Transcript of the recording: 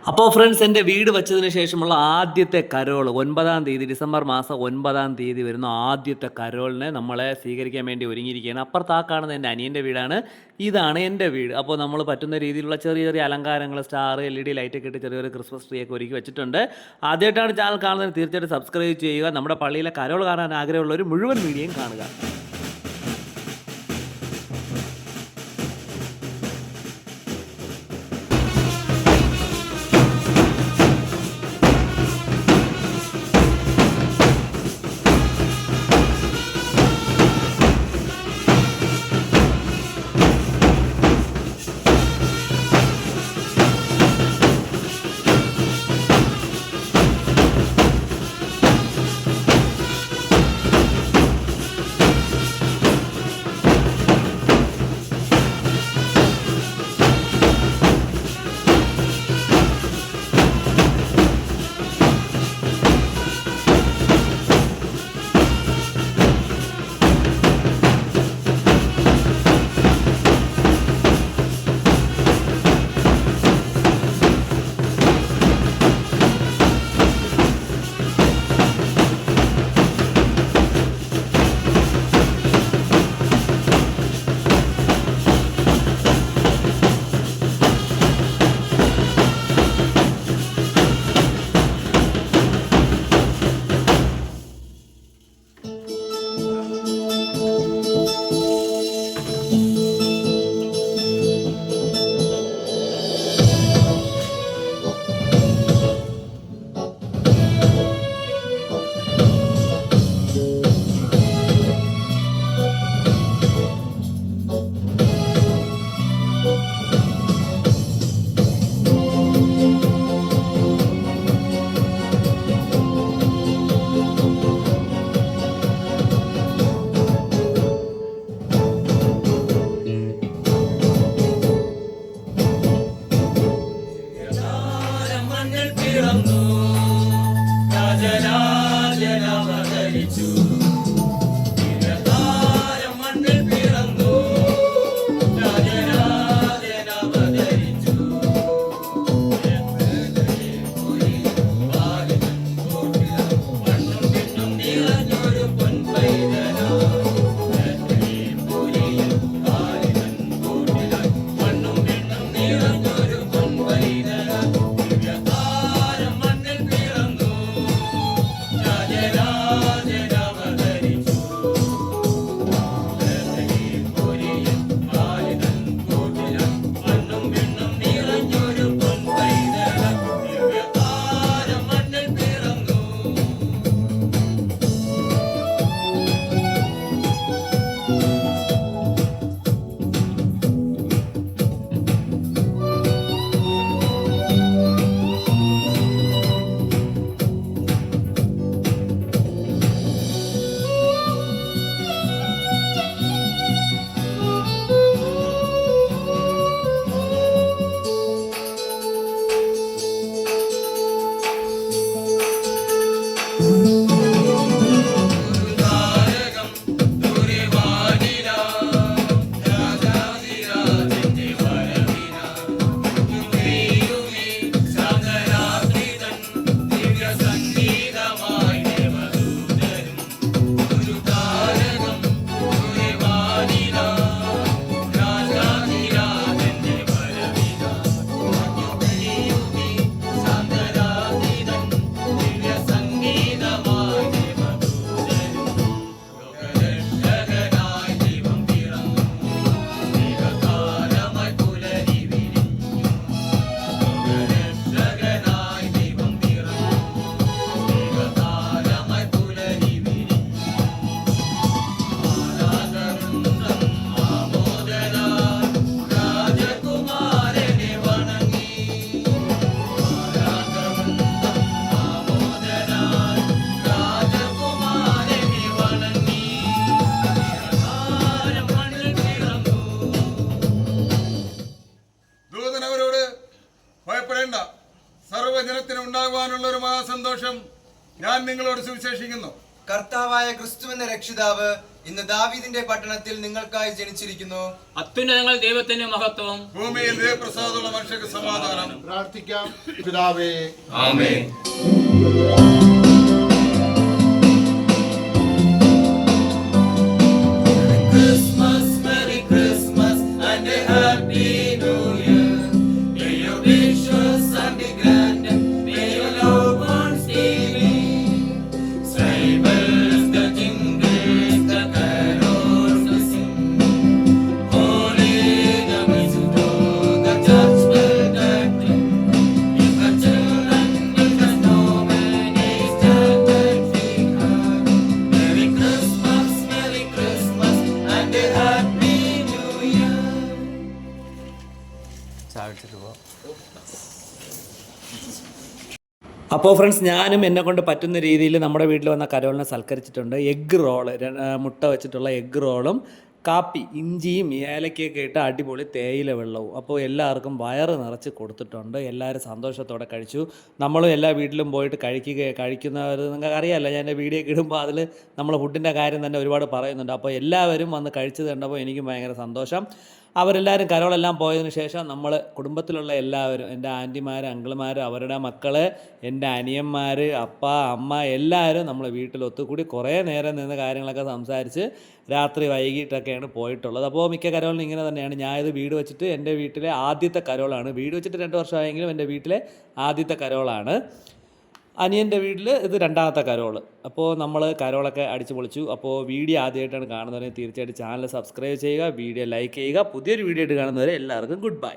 അപ്പോൾ ഫ്രണ്ട്സ്, എൻ്റെ വീട് വെച്ചതിന് ശേഷമുള്ള ആദ്യത്തെ കരോൾ 9-ാം തീയതി, ഡിസംബർ മാസം 9-ാം തീയതി വരുന്ന ആദ്യത്തെ കരോളിനെ നമ്മളെ സ്വീകരിക്കാൻ വേണ്ടി ഒരുങ്ങിയിരിക്കുകയാണ്. അപ്പുറത്ത് ആ കാണുന്നത് എൻ്റെ അനിയൻ്റെ വീടാണ്, ഇതാണ് എൻ്റെ വീട്. അപ്പോൾ നമ്മൾ പറ്റുന്ന രീതിയിലുള്ള ചെറിയ ചെറിയ അലങ്കാരങ്ങൾ, സ്റ്റാർ, LED ലൈറ്റൊക്കെ ഇട്ട് ചെറിയൊരു ക്രിസ്മസ് ട്രീ ഒക്കെ ഒരുക്കി വെച്ചിട്ടുണ്ട്. ആദ്യമായിട്ടാണ് ചാനൽ കാണുന്നത്, തീർച്ചയായിട്ടും സബ്സ്ക്രൈബ് ചെയ്യുക. നമ്മുടെ പള്ളിയിലെ കരോൾ കാണാൻ ആഗ്രഹമുള്ളവർ മുഴുവൻ വീഡിയോയും കാണുക. സന്തോഷം ഞാൻ നിങ്ങളോട് സുവിശേഷിക്കുന്നു. കർത്താവായ ക്രിസ്തുവിന്റെ രക്ഷിതാവ് ഇന്ന് ദാവീദിന്റെ പട്ടണത്തിൽ നിങ്ങൾക്കായി ജനിച്ചിരിക്കുന്നു അത്യുന്നതങ്ങൾ ദൈവത്തിന്റെ മഹത്വം, ഭൂമിയിൽ ദൈവപ്രസാദമുള്ള മനുഷ്യർക്ക് സമാധാനം. പ്രാർത്ഥിക്കാം. പിതാവേ, ആമേൻ. Christmas, Merry Christmas, and a Happy New Year. May your wishes and be granted. May your loved ones be near. Sleigh bells that jingle, the carols we sing. Holy the mistletoe, the church bell that ring. If the children will the snowman is that we have. Merry Christmas, Merry Christmas, and a Happy New Year. അപ്പോൾ friends, ഞാനും എന്നെ കൊണ്ട് പറ്റുന്ന രീതിയിൽ നമ്മുടെ വീട്ടിൽ വന്ന കരോളിനെ സൽക്കരിച്ചിട്ടുണ്ട്. Egg role, മുട്ട വെച്ചിട്ടുള്ള എഗ്ഗ് റോളും കാപ്പി, ഇഞ്ചിയും ഏലക്കയൊക്കെ ഇട്ട് അടിപൊളി തേയില വെള്ളവും. അപ്പോൾ എല്ലാവർക്കും വയറ് നിറച്ച് കൊടുത്തിട്ടുണ്ട്. എല്ലാവരും സന്തോഷത്തോടെ കഴിച്ചു. നമ്മളും എല്ലാ വീട്ടിലും പോയിട്ട് കഴിക്കുന്നവർ നിങ്ങൾക്ക് അറിയാമല്ലോ, ഞാൻ എൻ്റെ വീഡിയോ ഒക്കെ ഇടുമ്പോൾ അതിൽ നമ്മൾ ഫുഡിൻ്റെ കാര്യം തന്നെ ഒരുപാട് പറയുന്നുണ്ട്. അപ്പോൾ എല്ലാവരും വന്ന് കഴിച്ചത് കണ്ടപ്പോൾ എനിക്കും ഭയങ്കര സന്തോഷം. അവരെല്ലാവരും കരോളെല്ലാം പോയതിന് ശേഷം നമ്മൾ കുടുംബത്തിലുള്ള എല്ലാവരും, എൻ്റെ ആൻറ്റിമാർ, അങ്കിൾമാർ, അവരുടെ മക്കൾ, എൻ്റെ അനിയന്മാർ, അപ്പ, അമ്മ എല്ലാവരും നമ്മൾ വീട്ടിൽ ഒത്തുകൂടി കുറേ നേരം നിന്ന് കാര്യങ്ങളൊക്കെ സംസാരിച്ച് രാത്രി വൈകിട്ടൊക്കെയാണ് പോയിട്ടുള്ളത്. അപ്പോൾ മിക്ക കരോളിനും ഇങ്ങനെ തന്നെയാണ്. ഞാൻ ഇത് വീട് വെച്ചിട്ട് എൻ്റെ വീട്ടിലെ ആദ്യത്തെ കരോളാണ്. വീട് വെച്ചിട്ട് 2 വർഷമായെങ്കിലും എൻ്റെ വീട്ടിലെ ആദ്യത്തെ കരോളാണ്. അനിയൻ്റെ വീട്ടിൽ ഇത് 2ാമത്തെ കരോള്. അപ്പോൾ നമ്മൾ കരോളൊക്കെ അടിച്ച് പൊളിച്ചു. അപ്പോൾ വീഡിയോ ആദ്യമായിട്ടാണ് കാണുന്നവരെ തീർച്ചയായിട്ടും ചാനൽ സബ്സ്ക്രൈബ് ചെയ്യുക, വീഡിയോ ലൈക്ക് ചെയ്യുക. പുതിയൊരു വീഡിയോ ആയിട്ട് കാണുന്നവരെ എല്ലാവർക്കും ഗുഡ് ബൈ.